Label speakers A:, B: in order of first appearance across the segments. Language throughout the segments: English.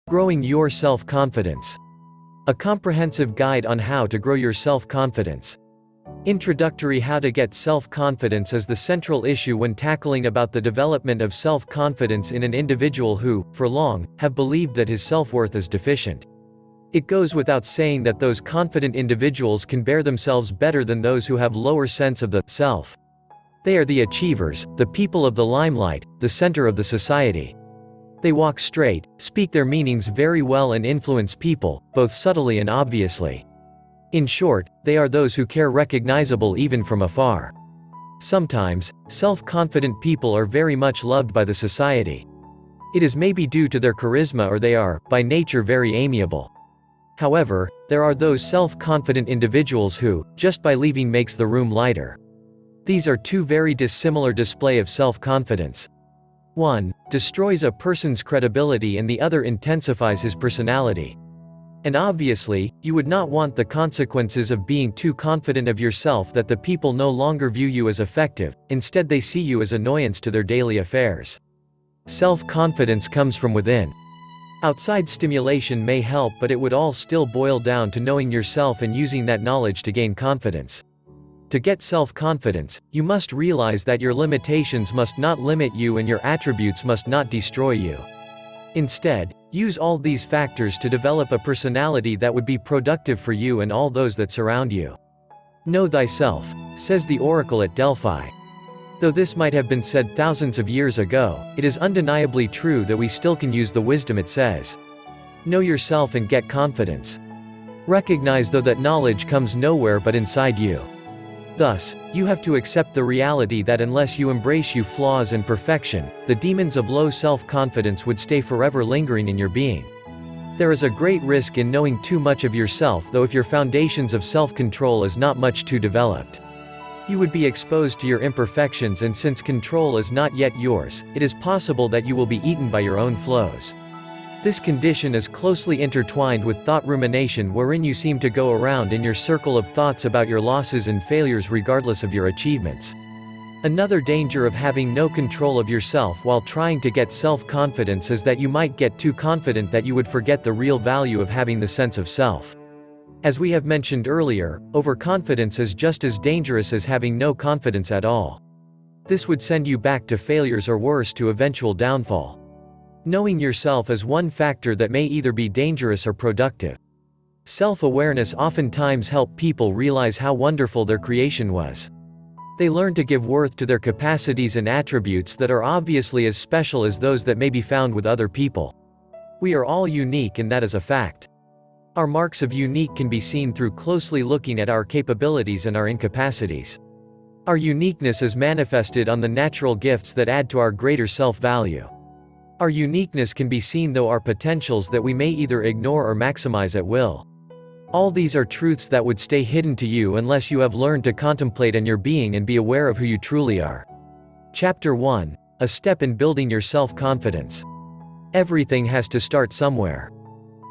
A: Growing your self-confidence. A comprehensive guide on how to grow your self-confidence. Introductory. How to get self-confidence is the central issue when tackling about the development of self-confidence in an individual who, for long, have believed that his self-worth is deficient. It goes without saying that those confident individuals can bear themselves better than those who have lower sense of the self. They are the achievers, the people of the limelight, the center of the society. They walk straight, speak their meanings very well and influence people, both subtly and obviously. In short, they are those who care recognizable even from afar. Sometimes, self-confident people are very much loved by the society. It is maybe due to their charisma or they are, by nature, very amiable. However, there are those self-confident individuals who, just by leaving makes the room lighter. These are two very dissimilar display of self-confidence. One destroys a person's credibility and the other intensifies his personality. And obviously, you would not want the consequences of being too confident of yourself that the people no longer view you as effective, instead they see you as annoyance to their daily affairs. Self-confidence comes from within. Outside stimulation may help, but it would all still boil down to knowing yourself and using that knowledge to gain confidence. To get self-confidence, you must realize that your limitations must not limit you and your attributes must not destroy you. Instead, use all these factors to develop a personality that would be productive for you and all those that surround you. Know thyself, says the oracle at Delphi. Though this might have been said thousands of years ago, it is undeniably true that we still can use the wisdom it says. Know yourself and get confidence. Recognize though that knowledge comes nowhere but inside you. Thus, you have to accept the reality that unless you embrace your flaws and perfection, the demons of low self-confidence would stay forever lingering in your being. There is a great risk in knowing too much of yourself, though if your foundations of self-control is not much too developed. You would be exposed to your imperfections, and since control is not yet yours, it is possible that you will be eaten by your own flaws. This condition is closely intertwined with thought rumination, wherein you seem to go around in your circle of thoughts about your losses and failures regardless of your achievements. Another danger of having no control of yourself while trying to get self-confidence is that you might get too confident that you would forget the real value of having the sense of self. As we have mentioned earlier, overconfidence is just as dangerous as having no confidence at all. This would send you back to failures or worse, to eventual downfall. Knowing yourself is one factor that may either be dangerous or productive. Self-awareness oftentimes helps people realize how wonderful their creation was. They learn to give worth to their capacities and attributes that are obviously as special as those that may be found with other people. We are all unique, and that is a fact. Our marks of unique can be seen through closely looking at our capabilities and our incapacities. Our uniqueness is manifested on the natural gifts that add to our greater self-value. Our uniqueness can be seen through our potentials that we may either ignore or maximize at will. All these are truths that would stay hidden to you unless you have learned to contemplate on your being and be aware of who you truly are. Chapter 1. A step in building your self-confidence. Everything has to start somewhere.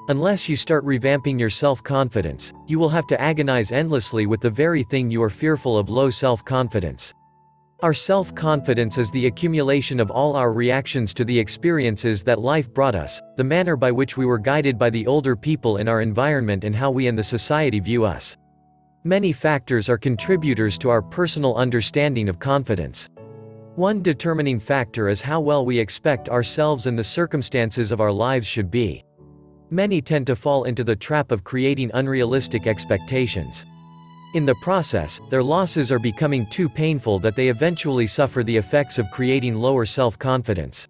A: Unless you start revamping your self-confidence, you will have to agonize endlessly with the very thing you are fearful of: low self-confidence. Our self-confidence is the accumulation of all our reactions to the experiences that life brought us, the manner by which we were guided by the older people in our environment, and how we and the society view us. Many factors are contributors to our personal understanding of confidence. One determining factor is how well we expect ourselves and the circumstances of our lives should be. Many tend to fall into the trap of creating unrealistic expectations. In the process, their losses are becoming too painful that they eventually suffer the effects of creating lower self-confidence.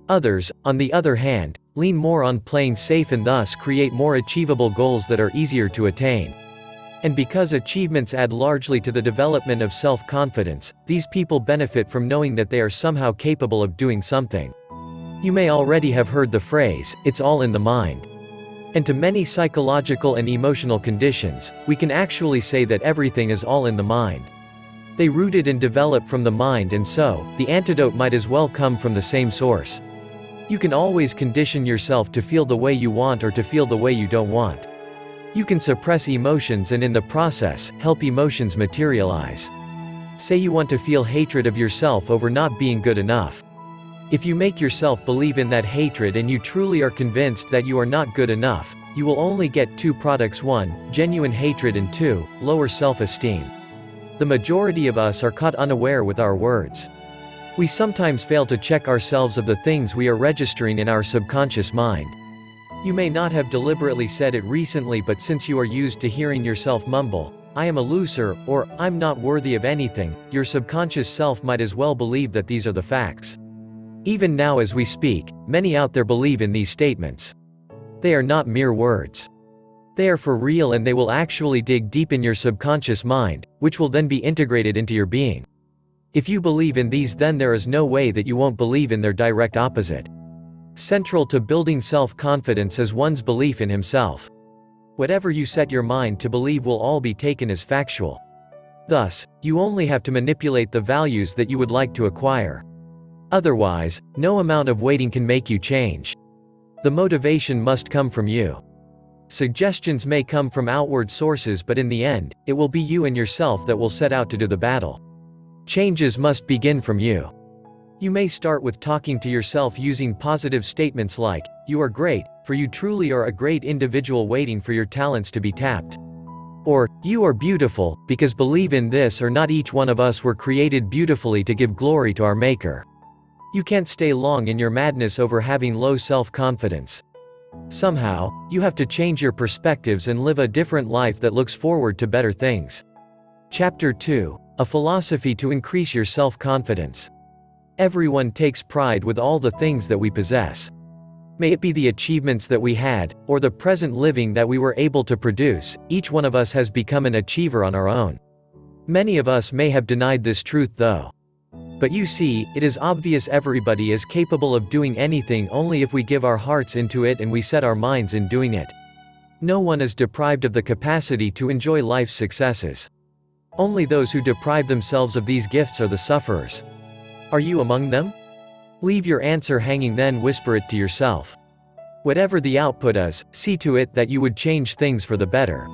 A: Others, on the other hand, lean more on playing safe and thus create more achievable goals that are easier to attain. And because achievements add largely to the development of self-confidence, these people benefit from knowing that they are somehow capable of doing something. You may already have heard the phrase, "It's all in the mind." And to many psychological and emotional conditions, we can actually say that everything is all in the mind. They rooted and develop from the mind, and so, the antidote might as well come from the same source. You can always condition yourself to feel the way you want or to feel the way you don't want. You can suppress emotions and in the process, help emotions materialize. Say you want to feel hatred of yourself over not being good enough. If you make yourself believe in that hatred and you truly are convinced that you are not good enough, you will only get two products: 1, genuine hatred, and 2, lower self-esteem. The majority of us are caught unaware with our words. We sometimes fail to check ourselves of the things we are registering in our subconscious mind. You may not have deliberately said it recently, but since you are used to hearing yourself mumble, "I am a loser," or "I'm not worthy of anything," your subconscious self might as well believe that these are the facts. Even now as we speak, many out there believe in these statements. They are not mere words. They are for real, and they will actually dig deep in your subconscious mind, which will then be integrated into your being. If you believe in these, then there is no way that you won't believe in their direct opposite. Central to building self-confidence is one's belief in himself. Whatever you set your mind to believe will all be taken as factual. Thus, you only have to manipulate the values that you would like to acquire. Otherwise, no amount of waiting can make you change. The motivation must come from you. Suggestions may come from outward sources, but in the end, it will be you and yourself that will set out to do the battle. Changes must begin from you. You may start with talking to yourself using positive statements like, "You are great, for you truly are a great individual waiting for your talents to be tapped." Or, "You are beautiful, because believe in this or not, each one of us were created beautifully to give glory to our Maker." You can't stay long in your madness over having low self-confidence. Somehow, you have to change your perspectives and live a different life that looks forward to better things. Chapter 2. A philosophy to increase your self-confidence. Everyone takes pride with all the things that we possess. May it be the achievements that we had, or the present living that we were able to produce, each one of us has become an achiever on our own. Many of us may have denied this truth though. But you see, it is obvious everybody is capable of doing anything only if we give our hearts into it and we set our minds in doing it. No one is deprived of the capacity to enjoy life's successes. Only those who deprive themselves of these gifts are the sufferers. Are you among them? Leave your answer hanging, then whisper it to yourself. Whatever the output is, see to it that you would change things for the better.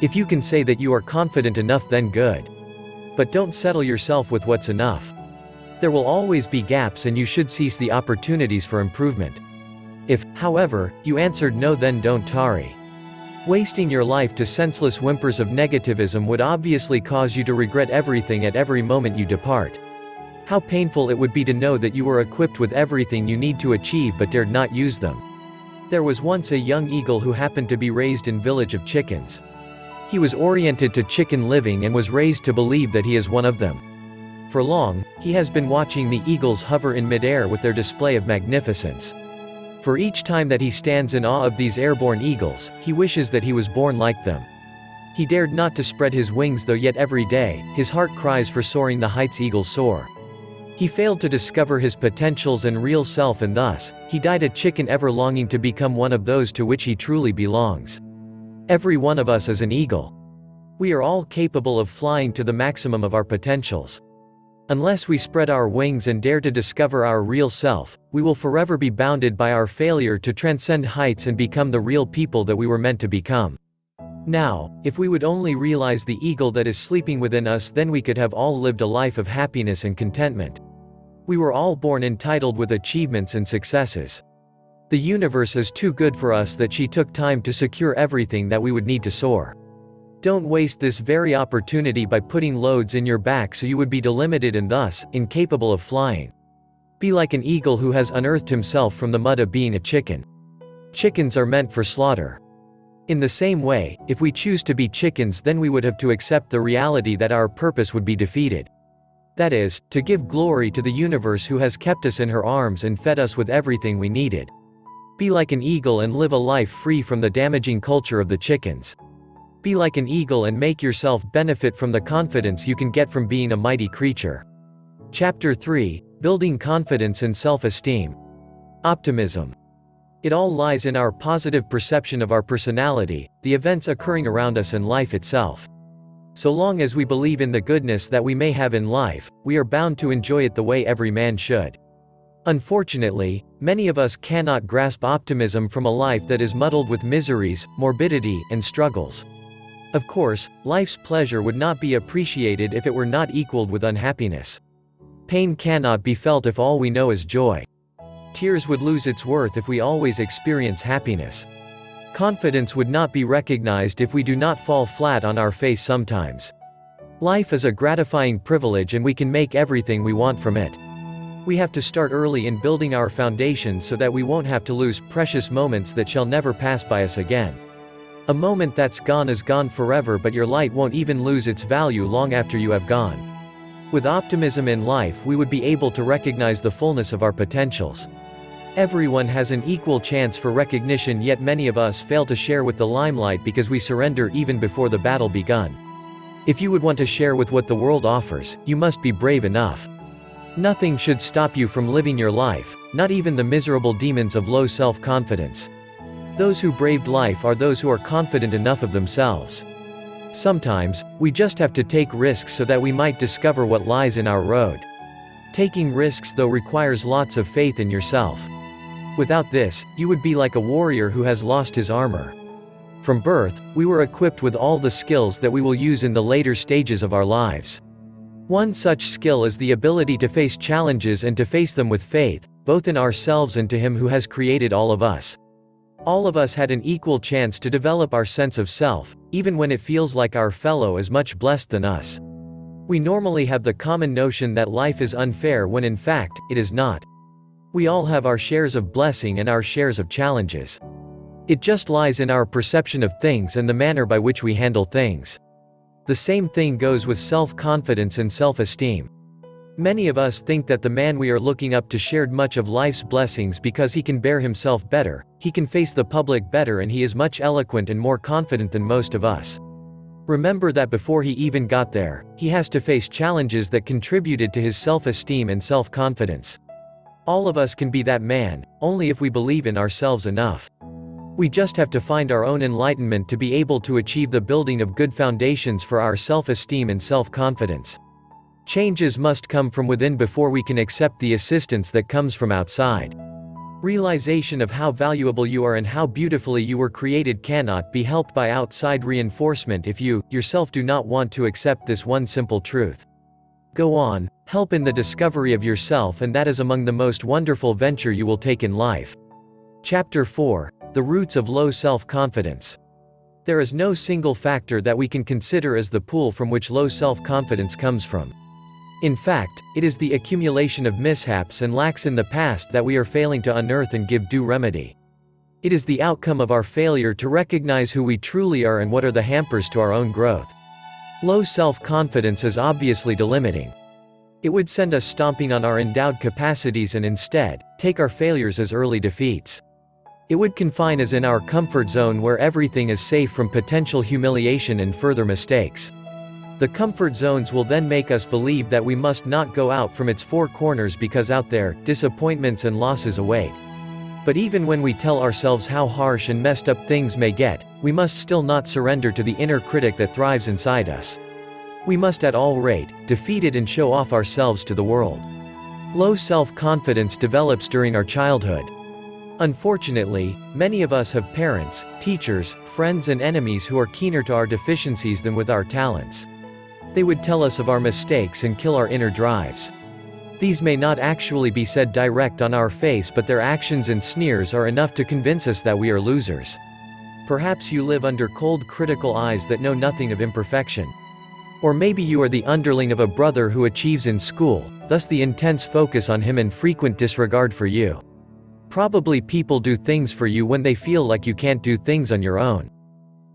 A: If you can say that you are confident enough, then good. But don't settle yourself with what's enough. There will always be gaps, and you should seize the opportunities for improvement. If, however, you answered no, then don't tarry. Wasting your life to senseless whimpers of negativism would obviously cause you to regret everything at every moment you depart. How painful it would be to know that you were equipped with everything you need to achieve but dared not use them. There was once a young eagle who happened to be raised in a village of chickens. He was oriented to chicken living and was raised to believe that he is one of them. For long, he has been watching the eagles hover in midair with their display of magnificence. For each time that he stands in awe of these airborne eagles, he wishes that he was born like them. He dared not to spread his wings, though yet every day, his heart cries for soaring the heights eagles soar. He failed to discover his potentials and real self, and thus, he died a chicken, ever longing to become one of those to which he truly belongs. Every one of us is an eagle. We are all capable of flying to the maximum of our potentials. Unless we spread our wings and dare to discover our real self, we will forever be bounded by our failure to transcend heights and become the real people that we were meant to become. Now, if we would only realize the eagle that is sleeping within us, then we could have all lived a life of happiness and contentment. We were all born entitled with achievements and successes. The universe is too good for us that she took time to secure everything that we would need to soar. Don't waste this very opportunity by putting loads in your back so you would be delimited and thus, incapable of flying. Be like an eagle who has unearthed himself from the mud of being a chicken. Chickens are meant for slaughter. In the same way, if we choose to be chickens, then we would have to accept the reality that our purpose would be defeated. That is, to give glory to the universe who has kept us in her arms and fed us with everything we needed. Be like an eagle and live a life free from the damaging culture of the chickens. Be like an eagle and make yourself benefit from the confidence you can get from being a mighty creature. Chapter 3. Building confidence and self-esteem. Optimism. It all lies in our positive perception of our personality, the events occurring around us, and life itself. So long as we believe in the goodness that we may have in life, we are bound to enjoy it the way every man should. Unfortunately, many of us cannot grasp optimism from a life that is muddled with miseries, morbidity, and struggles. Of course, life's pleasure would not be appreciated if it were not equaled with unhappiness. Pain cannot be felt if all we know is joy. Tears would lose its worth if we always experience happiness. Confidence would not be recognized if we do not fall flat on our face sometimes. Life is a gratifying privilege and we can make everything we want from it. We have to start early in building our foundations so that we won't have to lose precious moments that shall never pass by us again. A moment that's gone is gone forever, but your light won't even lose its value long after you have gone. With optimism in life, we would be able to recognize the fullness of our potentials. Everyone has an equal chance for recognition, yet many of us fail to share with the limelight because we surrender even before the battle begun. If you would want to share with what the world offers, you must be brave enough. Nothing should stop you from living your life, not even the miserable demons of low self-confidence. Those who braved life are those who are confident enough of themselves. Sometimes, we just have to take risks so that we might discover what lies in our road. Taking risks though requires lots of faith in yourself. Without this, you would be like a warrior who has lost his armor. From birth, we were equipped with all the skills that we will use in the later stages of our lives. One such skill is the ability to face challenges and to face them with faith, both in ourselves and to Him who has created all of us. All of us had an equal chance to develop our sense of self, even when it feels like our fellow is much blessed than us. We normally have the common notion that life is unfair when in fact, it is not. We all have our shares of blessing and our shares of challenges. It just lies in our perception of things and the manner by which we handle things. The same thing goes with self-confidence and self-esteem. Many of us think that the man we are looking up to shared much of life's blessings because he can bear himself better, he can face the public better, and he is much eloquent and more confident than most of us. Remember that before he even got there, he has to face challenges that contributed to his self-esteem and self-confidence. All of us can be that man, only if we believe in ourselves enough. We just have to find our own enlightenment to be able to achieve the building of good foundations for our self-esteem and self-confidence. Changes must come from within before we can accept the assistance that comes from outside. Realization of how valuable you are and how beautifully you were created cannot be helped by outside reinforcement if you, yourself, do not want to accept this one simple truth. Go on, help in the discovery of yourself, and that is among the most wonderful venture you will take in life. Chapter 4. The Roots of Low Self-Confidence. There is no single factor that we can consider as the pool from which low self-confidence comes from. In fact, it is the accumulation of mishaps and lacks in the past that we are failing to unearth and give due remedy. It is the outcome of our failure to recognize who we truly are and what are the hampers to our own growth. Low self-confidence is obviously delimiting. It would send us stomping on our endowed capacities and instead, take our failures as early defeats. It would confine us in our comfort zone where everything is safe from potential humiliation and further mistakes. The comfort zones will then make us believe that we must not go out from its four corners because out there, disappointments and losses await. But even when we tell ourselves how harsh and messed up things may get, we must still not surrender to the inner critic that thrives inside us. We must at all rate, defeat it and show off ourselves to the world. Low self-confidence develops during our childhood. Unfortunately, many of us have parents, teachers, friends and enemies who are keener to our deficiencies than with our talents. They would tell us of our mistakes and kill our inner drives. These may not actually be said direct on our face, but their actions and sneers are enough to convince us that we are losers. Perhaps you live under cold critical eyes that know nothing of imperfection. Or maybe you are the underling of a brother who achieves in school, thus the intense focus on him and frequent disregard for you. Probably people do things for you when they feel like you can't do things on your own.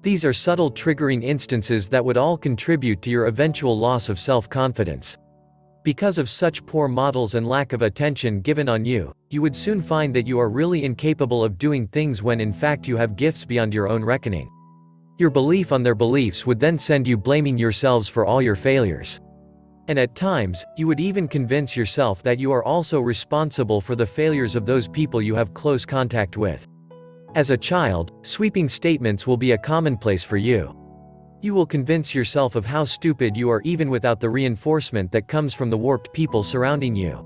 A: These are subtle triggering instances that would all contribute to your eventual loss of self-confidence. Because of such poor models and lack of attention given on you, you would soon find that you are really incapable of doing things when in fact you have gifts beyond your own reckoning. Your belief on their beliefs would then send you blaming yourselves for all your failures. And at times, you would even convince yourself that you are also responsible for the failures of those people you have close contact with. As a child, sweeping statements will be a commonplace for you. You will convince yourself of how stupid you are even without the reinforcement that comes from the warped people surrounding you.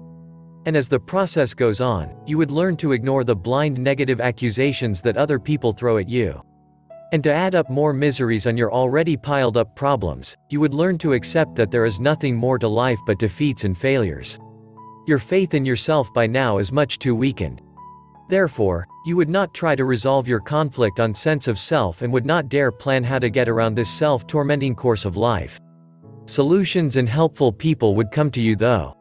A: And as the process goes on, you would learn to ignore the blind negative accusations that other people throw at you. And to add up more miseries on your already piled up problems, you would learn to accept that there is nothing more to life but defeats and failures. Your faith in yourself by now is much too weakened. Therefore, you would not try to resolve your conflict on sense of self and would not dare plan how to get around this self-tormenting course of life. Solutions and helpful people would come to you though.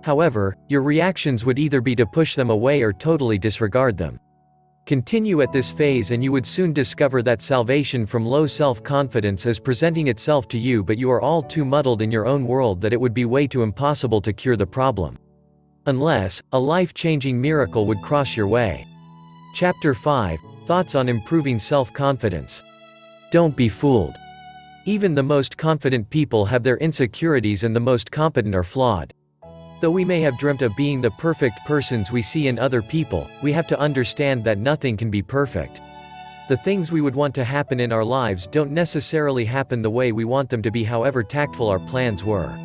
A: However, your reactions would either be to push them away or totally disregard them. Continue at this phase and you would soon discover that salvation from low self-confidence is presenting itself to you, but you are all too muddled in your own world that it would be way too impossible to cure the problem. Unless, a life-changing miracle would cross your way. Chapter 5, Thoughts on Improving Self-Confidence. Don't be fooled. Even the most confident people have their insecurities and the most competent are flawed. Though we may have dreamt of being the perfect persons we see in other people, we have to understand that nothing can be perfect. The things we would want to happen in our lives don't necessarily happen the way we want them to be, however tactful our plans were.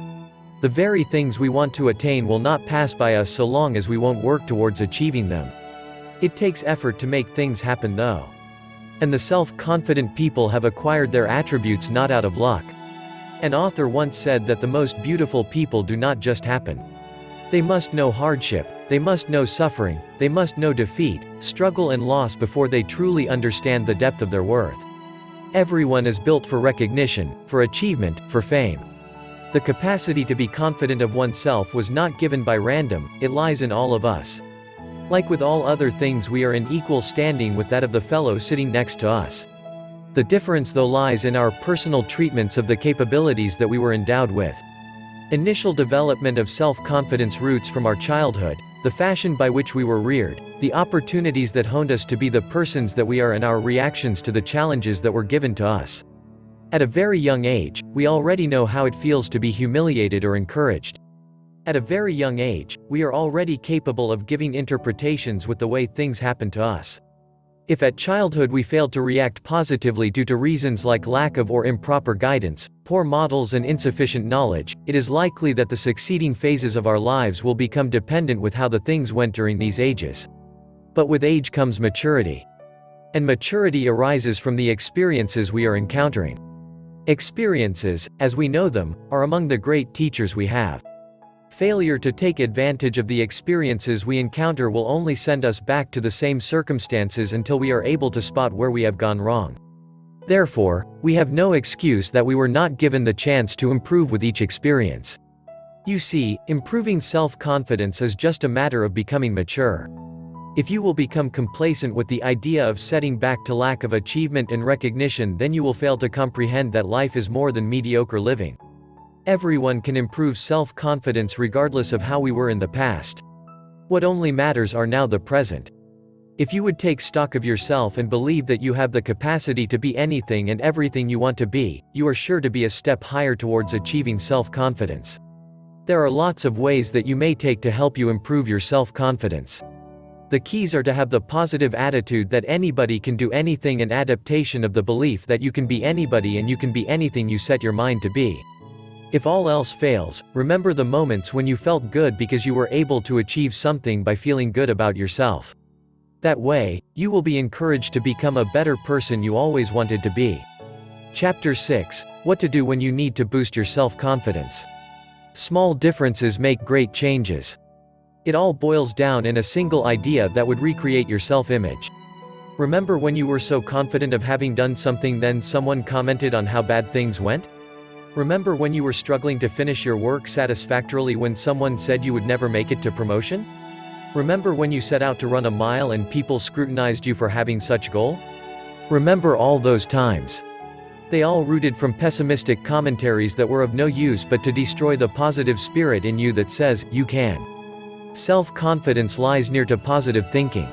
A: The very things we want to attain will not pass by us so long as we won't work towards achieving them. It takes effort to make things happen though. And the self-confident people have acquired their attributes not out of luck. An author once said that the most beautiful people do not just happen. They must know hardship, they must know suffering, they must know defeat, struggle and loss before they truly understand the depth of their worth. Everyone is built for recognition, for achievement, for fame. The capacity to be confident of oneself was not given by random, it lies in all of us. Like with all other things, we are in equal standing with that of the fellow sitting next to us. The difference though lies in our personal treatments of the capabilities that we were endowed with. Initial development of self-confidence roots from our childhood, the fashion by which we were reared, the opportunities that honed us to be the persons that we are, and our reactions to the challenges that were given to us. At a very young age, we already know how it feels to be humiliated or encouraged. At a very young age, we are already capable of giving interpretations with the way things happen to us. If at childhood we failed to react positively due to reasons like lack of or improper guidance, poor models and insufficient knowledge, it is likely that the succeeding phases of our lives will become dependent with how the things went during these ages. But with age comes maturity. And maturity arises from the experiences we are encountering. Experiences, as we know them, are among the great teachers we have. Failure to take advantage of the experiences we encounter will only send us back to the same circumstances until we are able to spot where we have gone wrong. Therefore, we have no excuse that we were not given the chance to improve with each experience. You see, improving self-confidence is just a matter of becoming mature. If you will become complacent with the idea of setting back to lack of achievement and recognition, then you will fail to comprehend that life is more than mediocre living. Everyone can improve self-confidence regardless of how we were in the past. What only matters are now the present. If you would take stock of yourself and believe that you have the capacity to be anything and everything you want to be, you are sure to be a step higher towards achieving self-confidence. There are lots of ways that you may take to help you improve your self-confidence. The keys are to have the positive attitude that anybody can do anything and adaptation of the belief that you can be anybody and you can be anything you set your mind to be. If all else fails, remember the moments when you felt good because you were able to achieve something by feeling good about yourself. That way, you will be encouraged to become a better person you always wanted to be. Chapter 6, What to do when you need to boost your self-confidence. Small differences make great changes. It all boils down in a single idea that would recreate your self-image. Remember when you were so confident of having done something, then someone commented on how bad things went? Remember when you were struggling to finish your work satisfactorily when someone said you would never make it to promotion? Remember when you set out to run a mile and people scrutinized you for having such goal? Remember all those times. They all rooted from pessimistic commentaries that were of no use but to destroy the positive spirit in you that says, you can. Self-confidence lies near to positive thinking.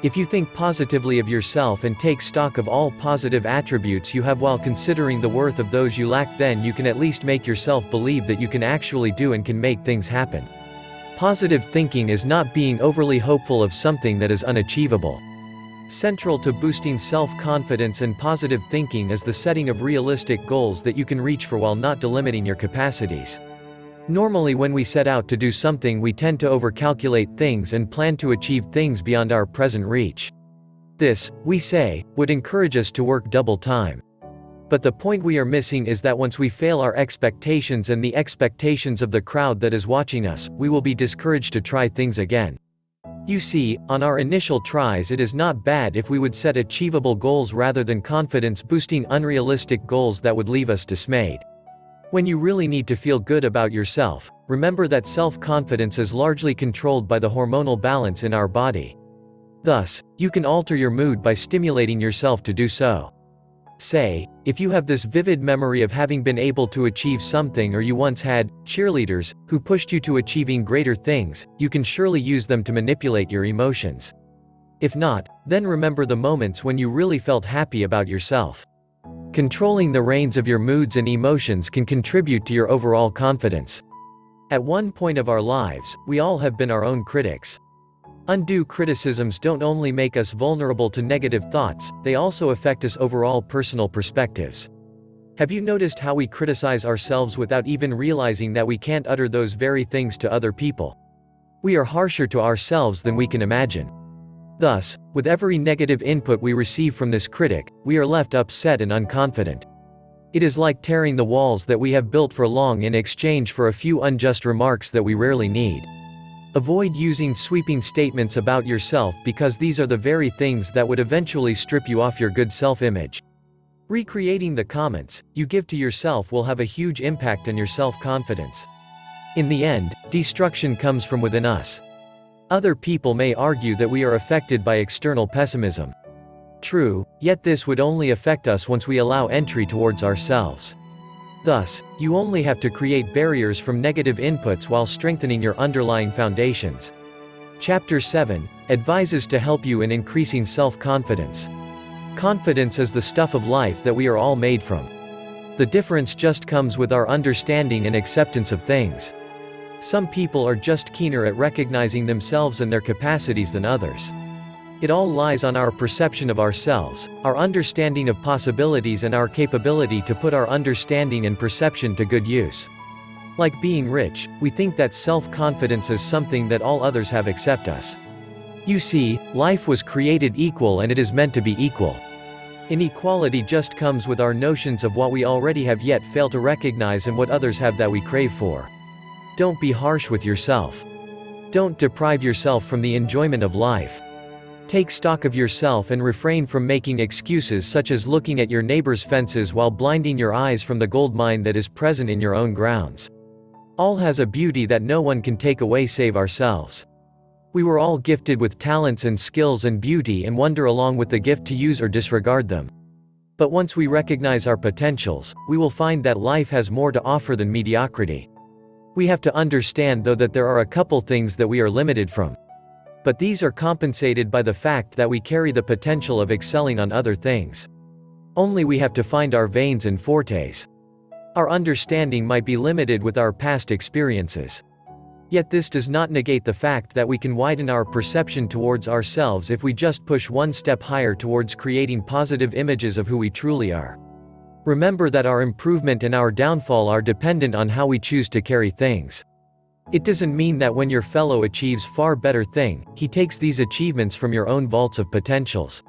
A: If you think positively of yourself and take stock of all positive attributes you have while considering the worth of those you lack, then you can at least make yourself believe that you can actually do and can make things happen. Positive thinking is not being overly hopeful of something that is unachievable. Central to boosting self-confidence and positive thinking is the setting of realistic goals that you can reach for while not delimiting your capacities. Normally when we set out to do something we tend to overcalculate things and plan to achieve things beyond our present reach. This, we say, would encourage us to work double time. But the point we are missing is that once we fail our expectations and the expectations of the crowd that is watching us, we will be discouraged to try things again. You see, on our initial tries it is not bad if we would set achievable goals rather than confidence-boosting unrealistic goals that would leave us dismayed. When you really need to feel good about yourself, remember that self-confidence is largely controlled by the hormonal balance in our body. Thus, you can alter your mood by stimulating yourself to do so. Say, if you have this vivid memory of having been able to achieve something, or you once had cheerleaders who pushed you to achieving greater things, you can surely use them to manipulate your emotions. If not, then remember the moments when you really felt happy about yourself. Controlling the reins of your moods and emotions can contribute to your overall confidence. At one point of our lives, we all have been our own critics. Undue criticisms don't only make us vulnerable to negative thoughts, they also affect us overall personal perspectives. Have you noticed how we criticize ourselves without even realizing that we can't utter those very things to other people? We are harsher to ourselves than we can imagine. Thus, with every negative input we receive from this critic, we are left upset and unconfident. It is like tearing the walls that we have built for long in exchange for a few unjust remarks that we rarely need. Avoid using sweeping statements about yourself, because these are the very things that would eventually strip you off your good self-image. Recreating the comments you give to yourself will have a huge impact on your self-confidence. In the end, destruction comes from within us. Other people may argue that we are affected by external pessimism. True, yet this would only affect us once we allow entry towards ourselves. Thus, you only have to create barriers from negative inputs while strengthening your underlying foundations. Chapter 7 advises to help you in increasing self-confidence. Confidence is the stuff of life that we are all made from. The difference just comes with our understanding and acceptance of things. Some people are just keener at recognizing themselves and their capacities than others. It all lies on our perception of ourselves, our understanding of possibilities, and our capability to put our understanding and perception to good use. Like being rich, we think that self-confidence is something that all others have except us. You see, life was created equal and it is meant to be equal. Inequality just comes with our notions of what we already have yet fail to recognize and what others have that we crave for. Don't be harsh with yourself. Don't deprive yourself from the enjoyment of life. Take stock of yourself and refrain from making excuses such as looking at your neighbor's fences while blinding your eyes from the gold mine that is present in your own grounds. All has a beauty that no one can take away save ourselves. We were all gifted with talents and skills and beauty, and wander along with the gift to use or disregard them. But once we recognize our potentials, we will find that life has more to offer than mediocrity. We have to understand, though, that there are a couple things that we are limited from. But these are compensated by the fact that we carry the potential of excelling on other things. Only we have to find our veins and fortes. Our understanding might be limited with our past experiences. Yet this does not negate the fact that we can widen our perception towards ourselves if we just push one step higher towards creating positive images of who we truly are. Remember that our improvement and our downfall are dependent on how we choose to carry things. It doesn't mean that when your fellow achieves far better thing, he takes these achievements from your own vaults of potentials.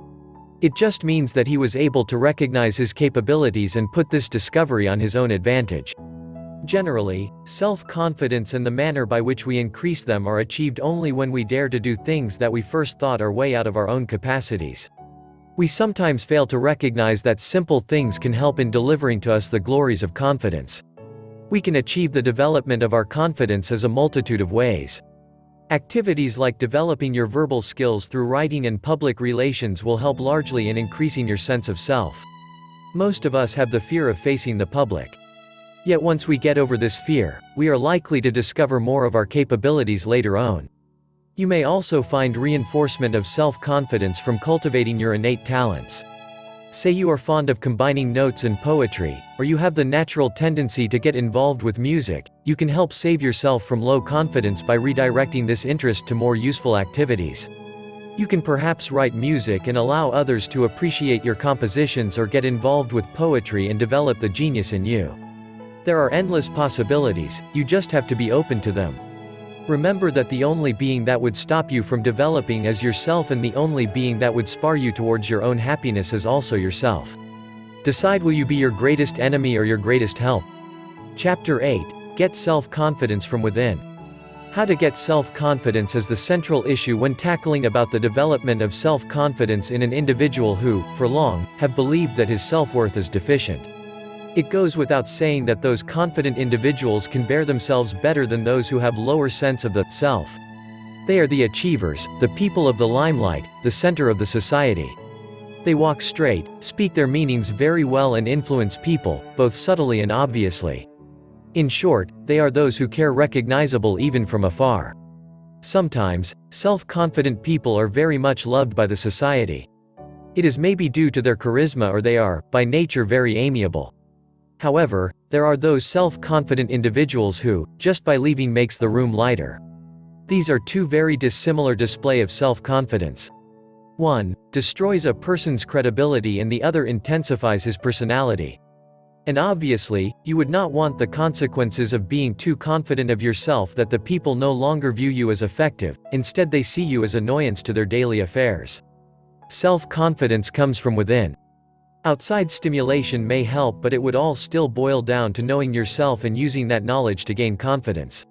A: It just means that he was able to recognize his capabilities and put this discovery on his own advantage. Generally, self-confidence and the manner by which we increase them are achieved only when we dare to do things that we first thought are way out of our own capacities. We sometimes fail to recognize that simple things can help in delivering to us the glories of confidence. We can achieve the development of our confidence as a multitude of ways. Activities like developing your verbal skills through writing and public relations will help largely in increasing your sense of self. Most of us have the fear of facing the public. Yet once we get over this fear, we are likely to discover more of our capabilities later on. You may also find reinforcement of self-confidence from cultivating your innate talents. Say you are fond of combining notes and poetry, or you have the natural tendency to get involved with music, you can help save yourself from low confidence by redirecting this interest to more useful activities. You can perhaps write music and allow others to appreciate your compositions, or get involved with poetry and develop the genius in you. There are endless possibilities, you just have to be open to them. Remember that the only being that would stop you from developing is yourself, and the only being that would spar you towards your own happiness is also yourself. Decide, will you be your greatest enemy or your greatest help? Chapter 8. Get self-confidence from within. How to get self-confidence is the central issue when tackling about the development of self-confidence in an individual who, for long, have believed that his self-worth is deficient. It goes without saying that those confident individuals can bear themselves better than those who have lower sense of the self. They are the achievers, the people of the limelight, the center of the society. They walk straight, speak their meanings very well and influence people, both subtly and obviously. In short, they are those who care recognizable even from afar. Sometimes, self-confident people are very much loved by the society. It is maybe due to their charisma, or they are, by nature, very amiable. However, there are those self-confident individuals who, just by leaving, makes the room lighter. These are two very dissimilar displays of self-confidence. One destroys a person's credibility and the other intensifies his personality. And obviously, you would not want the consequences of being too confident of yourself that the people no longer view you as effective, instead they see you as annoyance to their daily affairs. Self-confidence comes from within. Outside stimulation may help, but it would all still boil down to knowing yourself and using that knowledge to gain confidence.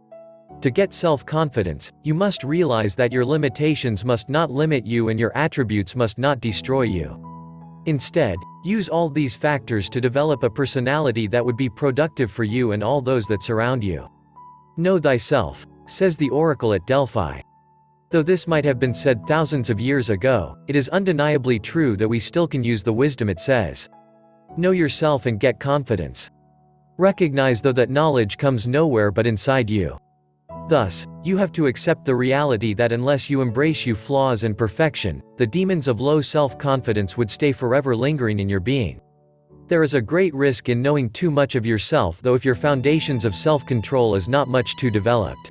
A: To get self-confidence, you must realize that your limitations must not limit you and your attributes must not destroy you. Instead, use all these factors to develop a personality that would be productive for you and all those that surround you. Know thyself, says the oracle at Delphi. Though this might have been said thousands of years ago, it is undeniably true that we still can use the wisdom it says. Know yourself and get confidence. Recognize though that knowledge comes nowhere but inside you. Thus, you have to accept the reality that unless you embrace your flaws and perfection, the demons of low self-confidence would stay forever lingering in your being. There is a great risk in knowing too much of yourself, though if your foundations of self-control is not much too developed.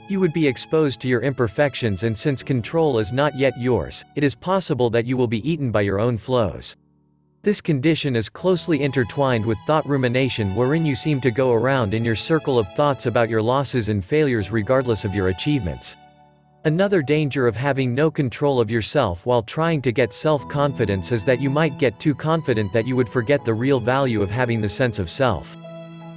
A: You would be exposed to your imperfections, and since control is not yet yours, it is possible that you will be eaten by your own flaws. This condition is closely intertwined with thought rumination, wherein you seem to go around in your circle of thoughts about your losses and failures regardless of your achievements. Another danger of having no control of yourself while trying to get self-confidence is that you might get too confident that you would forget the real value of having the sense of self.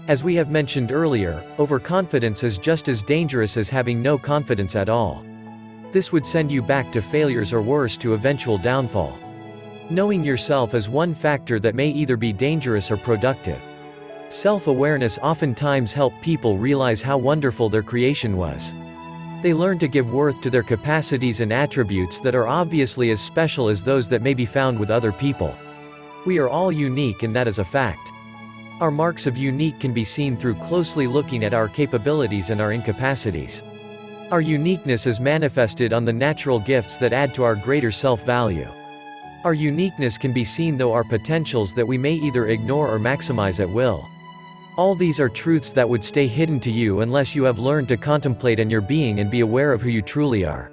A: As we have mentioned earlier, overconfidence is just as dangerous as having no confidence at all. This would send you back to failures, or worse, to eventual downfall. Knowing yourself is one factor that may either be dangerous or productive. Self-awareness oftentimes helps people realize how wonderful their creation was. They learn to give worth to their capacities and attributes that are obviously as special as those that may be found with other people. We are all unique, and that is a fact. Our marks of unique can be seen through closely looking at our capabilities and our incapacities. Our uniqueness is manifested on the natural gifts that add to our greater self-value. Our uniqueness can be seen through our potentials that we may either ignore or maximize at will. All these are truths that would stay hidden to you unless you have learned to contemplate on your being and be aware of who you truly are.